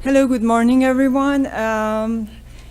Hello, good morning, everyone.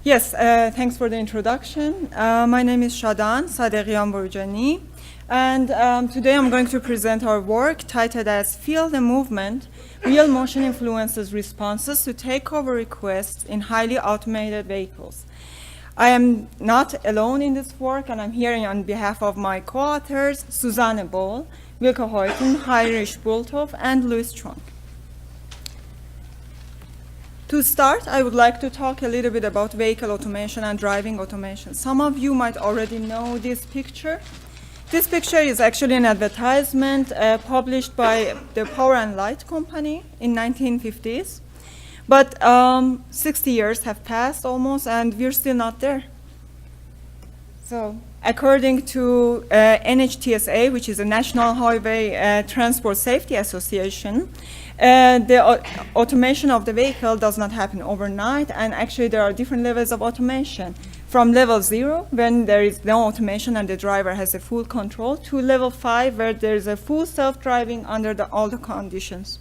Thanks for the introduction. My name is Shadan, Sadeghian Borojeni, and today I'm going to present our work titled as Field and Movement, Real Motion Influences Responses to Takeover Requests in Highly Automated Vehicles. I am not alone in this work, and I'm here on behalf of my co-authors, Susanne Boll, Wilko Heuten, Heinrich Bülthoff, and Chuang. To start, I would like to talk a little bit about vehicle automation and driving automation. Some of you might already know this picture. This picture is actually an advertisement published by the Power and Light Company in 1950s. But 60 years have passed almost, and we're still not there. So, according to NHTSA, which is the National Highway Transport Safety Association, the automation of the vehicle does not happen overnight, and actually there are different levels of automation. From level 0, when there is no automation and the driver has a full control, to level 5, where there is a full self-driving under all the conditions.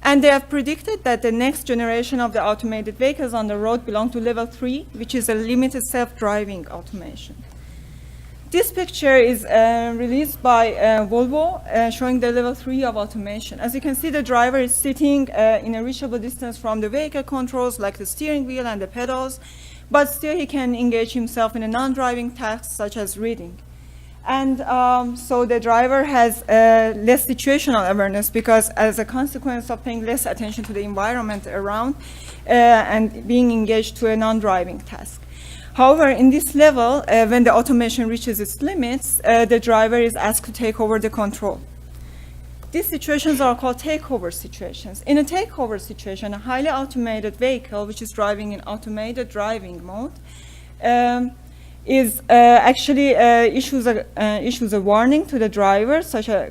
And they have predicted that the next generation of the automated vehicles on the road belong to level 3, which is a limited self-driving automation. This picture is released by Volvo, showing the level 3 of automation. As you can see, the driver is sitting in a reachable distance from the vehicle controls, like the steering wheel and the pedals, but still he can engage himself in a non-driving task, such as reading. And so the driver has less situational awareness, because as a consequence of paying less attention to the environment around and being engaged to a non-driving task. However, in this level, when the automation reaches its limits, the driver is asked to take over the control. These situations are called takeover situations. In a takeover situation, a highly automated vehicle, which is driving in automated driving mode, issues a warning to the driver,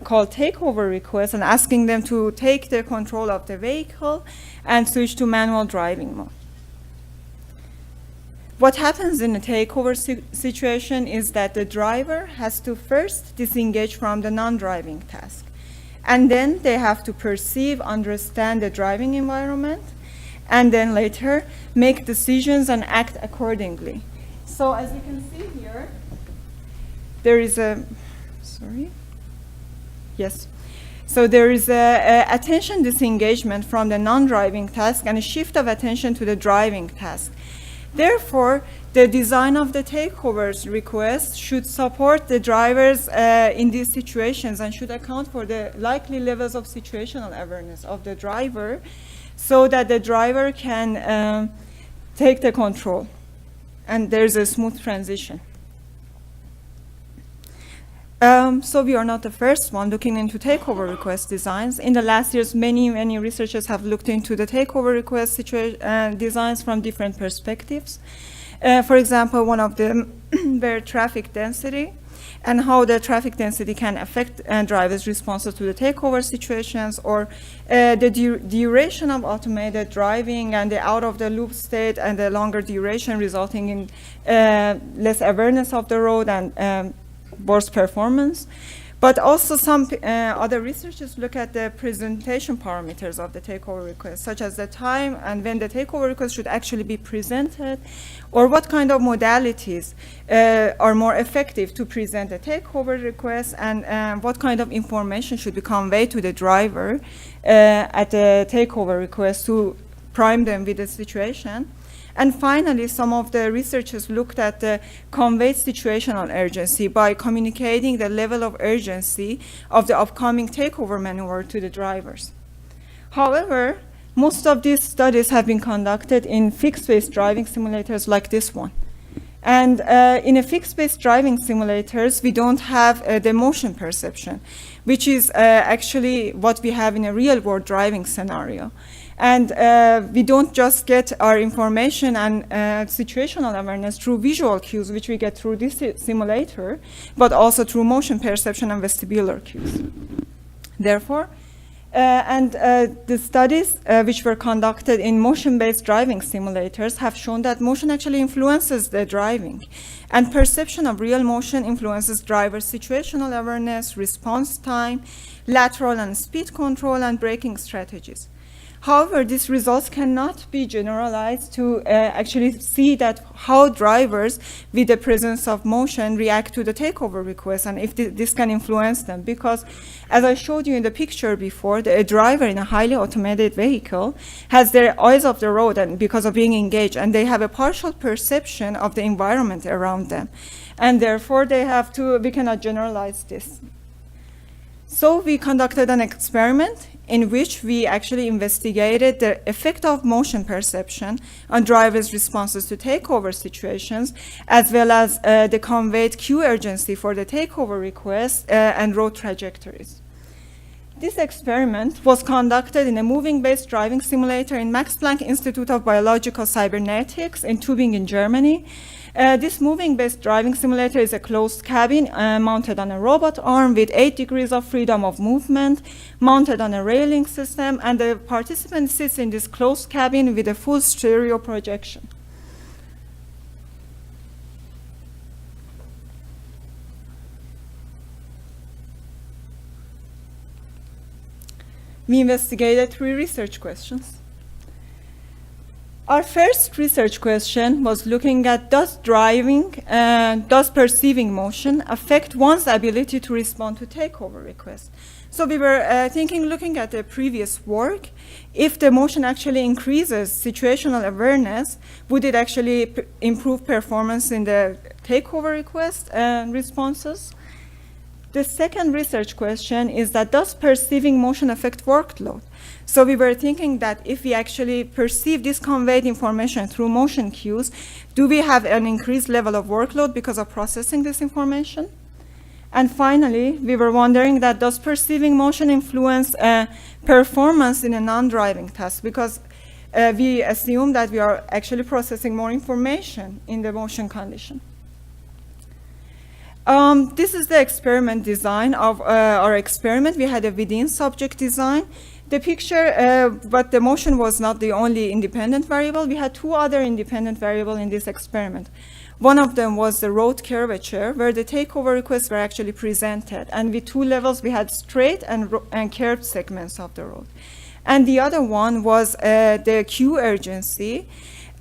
called takeover request, and asking them to take the control of the vehicle and switch to manual driving mode. What happens in a takeover situation is that the driver has to first disengage from the non-driving task, and then they have to perceive, understand the driving environment, and then later make decisions and act accordingly. So as you can see here, there is a, So there is a attention disengagement from the non-driving task and a shift of attention to the driving task. Therefore, the design of the takeovers request should support the drivers in these situations and should account for the likely levels of situational awareness of the driver, so that the driver can take the control and there's a smooth transition. So we are not the first one looking into takeover request designs. In the last years, many researchers have looked into the takeover request designs from different perspectives. For example, one of them were traffic density, and how the traffic density can affect drivers' responses to the takeover situations, or the duration of automated driving and the out-of-the-loop state and the longer duration, resulting in less awareness of the road and worse performance. But also some other researchers look at the presentation parameters of the takeover request, such as the time and when the takeover request should actually be presented, or what kind of modalities are more effective to present a takeover request, and what kind of information should be conveyed to the driver at the takeover request to prime them with the situation. And finally, some of the researchers looked at the conveyed situational urgency by communicating the level of urgency of the upcoming takeover maneuver to the drivers. However, most of these studies have been conducted in fixed-based driving simulators like this one. And in a fixed-based driving simulators, we don't have the motion perception, which is actually what we have in a real-world driving scenario. And we don't just get our information and situational awareness through visual cues, which we get through this simulator, but also through motion perception and vestibular cues. Therefore, the studies which were conducted in motion-based driving simulators have shown that motion actually influences the driving, and perception of real motion influences driver situational awareness, response time, lateral and speed control, and braking strategies. However, these results cannot be generalized to actually see that how drivers with the presence of motion react to the takeover request and if this can influence them. Because as I showed you in the picture before, a driver in a highly automated vehicle has their eyes off the road and because of being engaged, and they have a partial perception of the environment around them. And therefore, we cannot generalize this. So we conducted an experiment in which we actually investigated the effect of motion perception on drivers' responses to takeover situations, as well as the conveyed queue urgency for the takeover request and road trajectories. This experiment was conducted in a moving-based driving simulator in Max Planck Institute of Biological Cybernetics in Tübingen, Germany. This moving-based driving simulator is a closed cabin mounted on a robot arm with 8 degrees of freedom of movement, mounted on a railing system, and the participant sits in this closed cabin with a full stereo projection. We investigated 3 research questions. Our first research question was looking at does perceiving motion affect one's ability to respond to takeover requests? So we were looking at the previous work, if the motion actually increases situational awareness, would it actually improve performance in the takeover request responses? The second research question is that does perceiving motion affect workload? So we were thinking that if we actually perceive this conveyed information through motion cues, do we have an increased level of workload because of processing this information? And finally, we were wondering that does perceiving motion influence performance in a non-driving task? Because we assume that we are actually processing more information in the motion condition. This is the experiment design of our experiment. We had a within subject design. The picture, but the motion was not the only independent variable. We had 2 other independent variables in this experiment. One of them was the road curvature, where the takeover requests were actually presented. And with 2 levels, we had straight and curved segments of the road. And the other one was the queue urgency,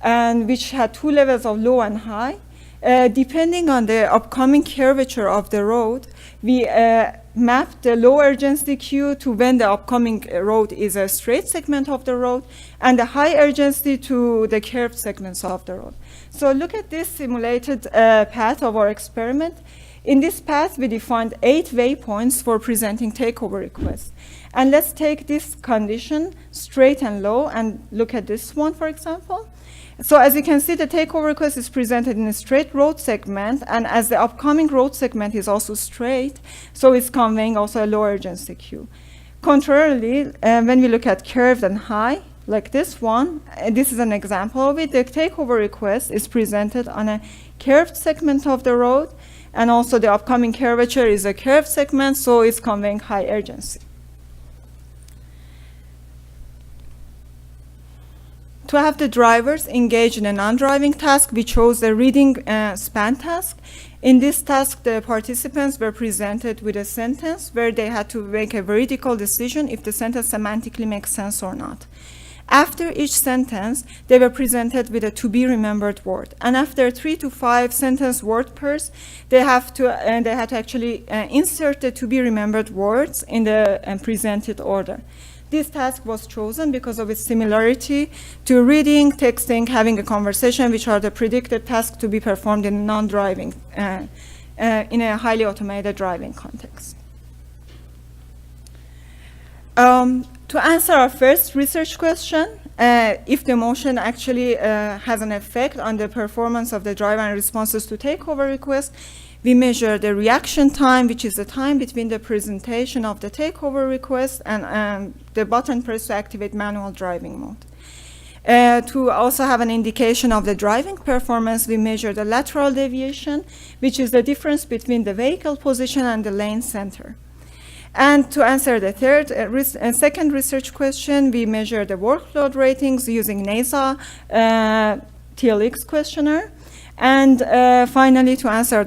and which had 2 levels of low and high. Depending on the upcoming curvature of the road, we mapped the low urgency queue to when the upcoming road is a straight segment of the road, and the high urgency to the curved segments of the road. So look at this simulated path of our experiment. In this path, we defined 8 waypoints for presenting takeover requests. And let's take this condition, straight and low, and look at this one, for example. So as you can see, the takeover request is presented in a straight road segment, and as the upcoming road segment is also straight, so it's conveying also a low urgency queue. Contrarily, when we look at curved and high, like this one, this is an example of it, the takeover request is presented on a curved segment of the road, and also the upcoming curvature is a curved segment, so it's conveying high urgency. To have the drivers engage in a non-driving task, we chose the reading span task. In this task, the participants were presented with a sentence where they had to make a veridical decision if the sentence semantically makes sense or not. After each sentence, they were presented with a to-be-remembered word. And after 3 to 5 sentence word pairs, they had to actually insert the to-be-remembered words in the presented order. This task was chosen because of its similarity to reading, texting, having a conversation, which are the predicted tasks to be performed in non-driving, in a highly automated driving context. To answer our first research question, if the motion actually has an effect on the performance of the driver and responses to takeover requests, we measure the reaction time, which is the time between the presentation of the takeover request and the button press to activate manual driving mode. To also have an indication of the driving performance, we measure the lateral deviation, which is the difference between the vehicle position and the lane center. And to answer the second research question, we measure the workload ratings using NASA TLX questionnaire. And finally, to answer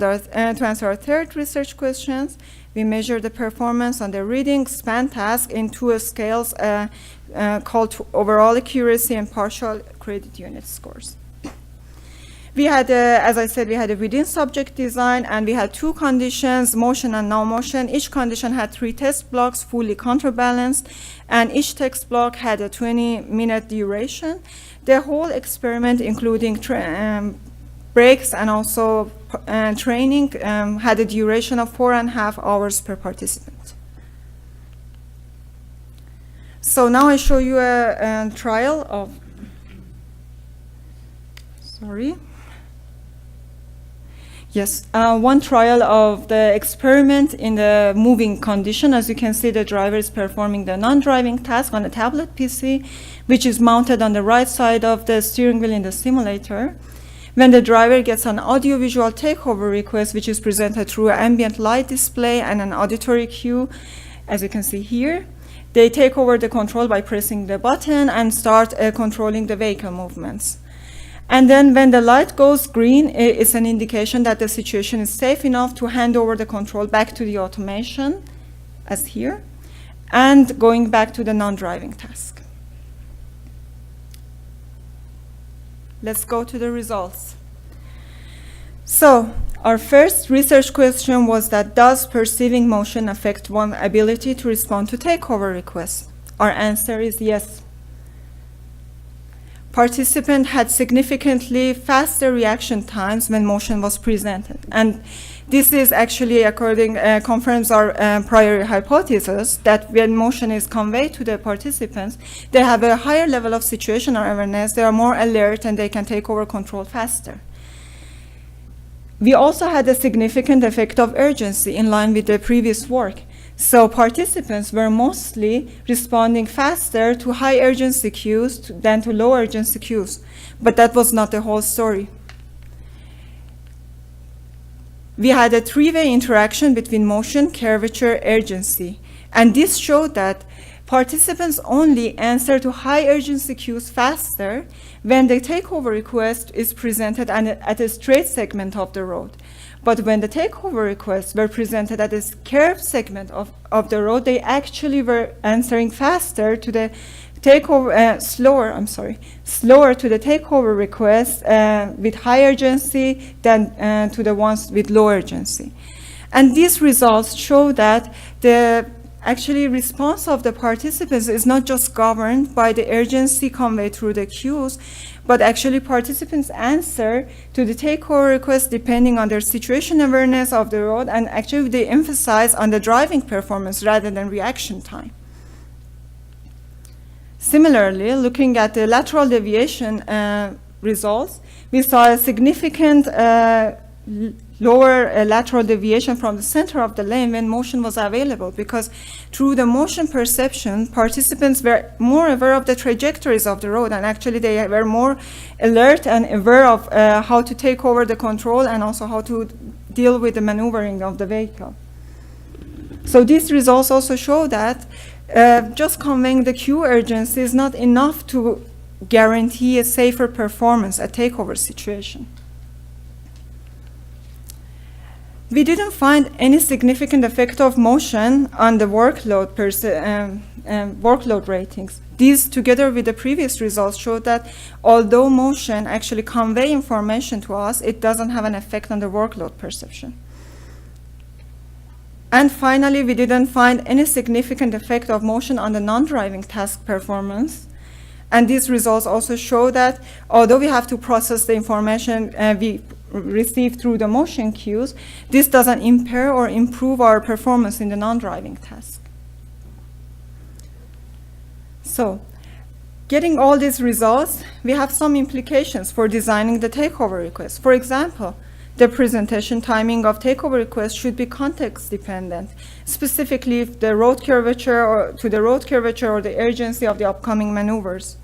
our third research questions, We measure the performance on the reading span task in two scales called overall accuracy and partial credit unit scores. We had, as I said, we had a within subject design, and we had two conditions, motion and no motion. Each condition had 3 test blocks, fully counterbalanced, and each test block had a 20-minute duration. The whole experiment, including breaks and also training, had a duration of 4.5 hours per participant. So now I show you a trial of, sorry. Yes, one trial of the experiment in the moving condition. As you can see, the driver is performing the non-driving task on a tablet PC, which is mounted on the right side of the steering wheel in the simulator. When the driver gets an audiovisual takeover request, which is presented through an ambient light display and an auditory cue, as you can see here, they take over the control by pressing the button and start controlling the vehicle movements. And then when the light goes green, it's an indication that the situation is safe enough to hand over the control back to the automation, as here, and going back to the non-driving task. Let's go to the results. So our first research question was that, does perceiving motion affect one's ability to respond to takeover requests? Our answer is yes. Participants had significantly faster reaction times when motion was presented. And this is actually confirms our prior hypothesis that when motion is conveyed to the participants, they have a higher level of situational awareness, they are more alert, and they can take over control faster. We also had a significant effect of urgency in line with the previous work. So participants were mostly responding faster to high urgency cues than to low urgency cues, but that was not the whole story. We had a 3-way interaction between motion, curvature, urgency, and this showed that participants only answer to high urgency cues faster when the takeover request is presented at a straight segment of the road. But when the takeover requests were presented at this curved segment of the road, they actually were answering faster to the takeover, slower to the takeover requests with high urgency than to the ones with low urgency. And these results show that the actually response of the participants is not just governed by the urgency conveyed through the cues, but actually participants answer to the takeover request depending on their situation awareness of the road, and actually they emphasize on the driving performance rather than reaction time. Similarly, looking at the lateral deviation results, we saw a significant lower lateral deviation from the center of the lane when motion was available, because through the motion perception, participants were more aware of the trajectories of the road, and actually they were more alert and aware of how to take over the control and also how to deal with the maneuvering of the vehicle. So these results also show that just conveying the cue urgency is not enough to guarantee a safer performance at takeover situation. We didn't find any significant effect of motion on the workload ratings. These, together with the previous results, showed that although motion actually convey information to us, it doesn't have an effect on the workload perception. And finally, we didn't find any significant effect of motion on the non-driving task performance. And these results also show that although we have to process the information we receive through the motion cues, this doesn't impair or improve our performance in the non-driving task. So, getting all these results, we have some implications for designing the takeover request. For example, the presentation timing of takeover requests should be context dependent, specifically if the road curvature or the urgency of the upcoming maneuvers.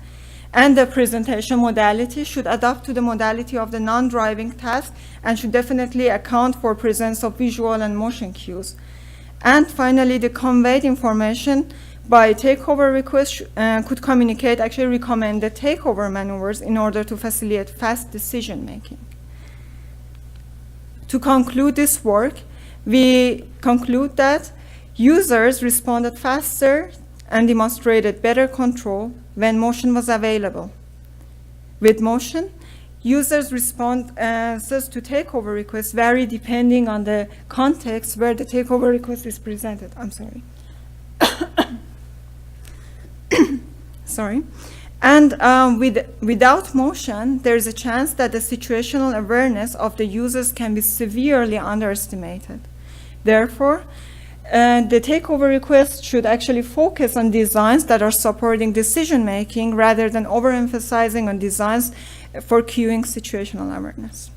And the presentation modality should adapt to the modality of the non-driving task and should definitely account for presence of visual and motion cues. And finally, the conveyed information by takeover request could communicate, actually recommend the takeover maneuvers in order to facilitate fast decision making. To conclude this work, we conclude that users responded faster and demonstrated better control when motion was available. With motion, users' responses to takeover requests vary depending on the context where the takeover request is presented. I'm sorry. Sorry. And without motion, there is a chance that the situational awareness of the users can be severely underestimated. Therefore, the takeover request should actually focus on designs that are supporting decision-making rather than overemphasizing on designs for cueing situational awareness.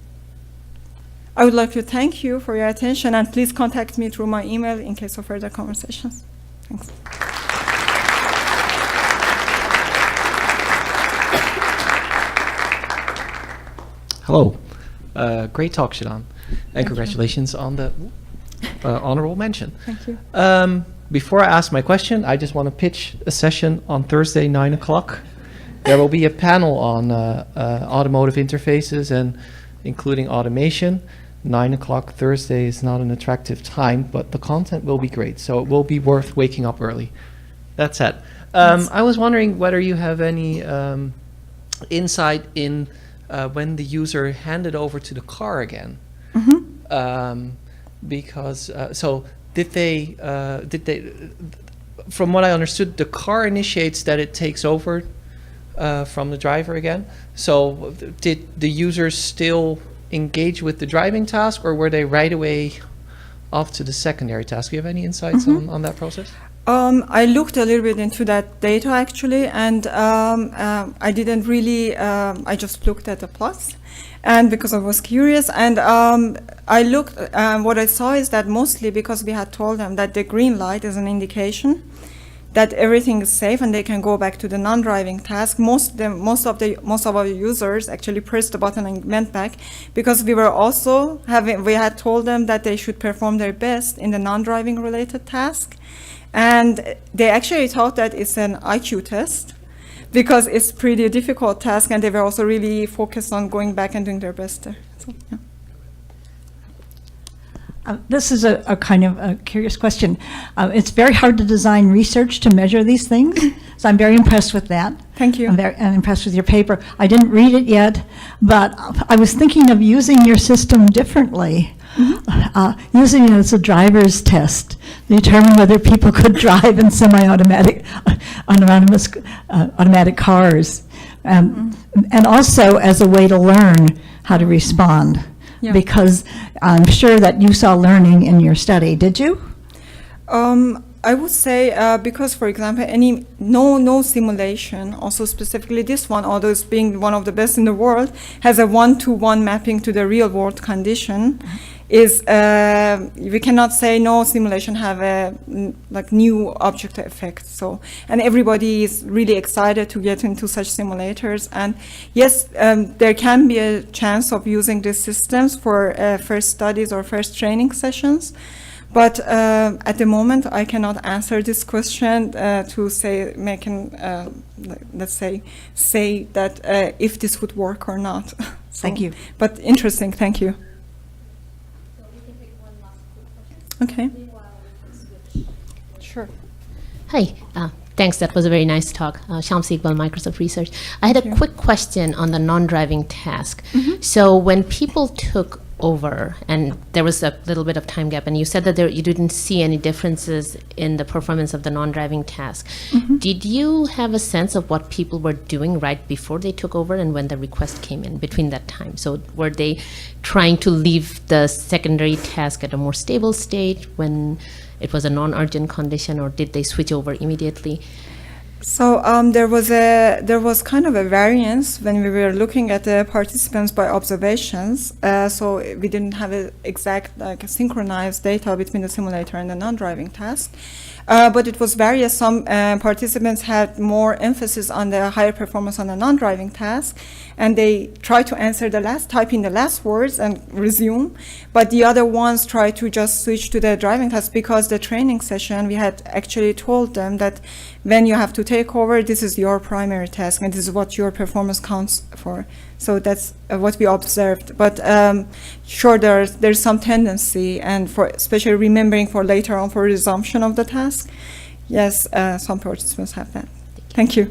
I would like to thank you for your attention, and please contact me through my email in case of further conversations. Thanks. Hello. Great talk, Shadan. And congratulations on the honorable mention. Thank you. Before I ask my question, I just want to pitch a session on Thursday, 9 o'clock. There will be a panel on automotive interfaces and including automation. 9 o'clock Thursday is not an attractive time, but the content will be great, so it will be worth waking up early. That's it. I was wondering whether you have any insight in when the user handed over to the car again. Mm-hmm. Because so did they from what I understood, the car initiates that it takes over from the driver again. So did the users still engage with the driving task, or were they right away off to the secondary task? Do you have any insights on that process? I looked a little bit into that data actually, and I didn't really, I just looked at the plots, and because I was curious, and I looked, what I saw is that mostly because we had told them that the green light is an indication that everything is safe and they can go back to the non-driving task. Most of our users actually pressed the button and went back, because we had told them that they should perform their best in the non-driving related task. And they actually thought that it's an IQ test, because it's pretty difficult task, and they were also really focused on going back and doing their best there. So, yeah. This is a kind of a curious question. It's very hard to design research to measure these things, so I'm very impressed with that. Thank you. I'm impressed with your paper. I didn't read it yet, but I was thinking of using your system differently. Mm-hmm. Using it as a driver's test to determine whether people could drive in semi-automatic, automatic cars, and also as a way to learn how to respond. Yeah. Because I'm sure that you saw learning in your study. Did you? I would say because, for example, no simulation, also specifically this one, although it's being one of the best in the world, has a one-to-one mapping to the real-world condition. We cannot say no simulation have a new object effect. So, and everybody is really excited to get into such simulators. And yes, there can be a chance of using these systems for first studies or first training sessions. But at the moment, I cannot answer this question to say, let's say that if this would work or not. So, thank you. But interesting, thank you. Okay. Sure. Hi. Thanks. That was a very nice talk. Shamsi Iqbal, Microsoft Research. I had a quick question on the non-driving task. Mm-hmm. So when people took over, and there was a little bit of time gap, and you said that you didn't see any differences in the performance of the non-driving task. Mm-hmm. Did you have a sense of what people were doing right before they took over and when the request came in between that time? So were they trying to leave the secondary task at a more stable state when it was a non-urgent condition, or did they switch over immediately? So there was kind of a variance when we were looking at the participants by observations. So we didn't have an exact synchronized data between the simulator and the non-driving task. But it was various. Some participants had more emphasis on the higher performance on the non-driving task, and they tried to answer type in the last words and resume. But the other ones tried to just switch to the driving task, because the training session, we had actually told them that when you have to take over, this is your primary task, and this is what your performance counts for. So that's what we observed. But sure, there's some tendency, and for especially remembering for later on for resumption of the task. Yes, some participants have that. Thank you.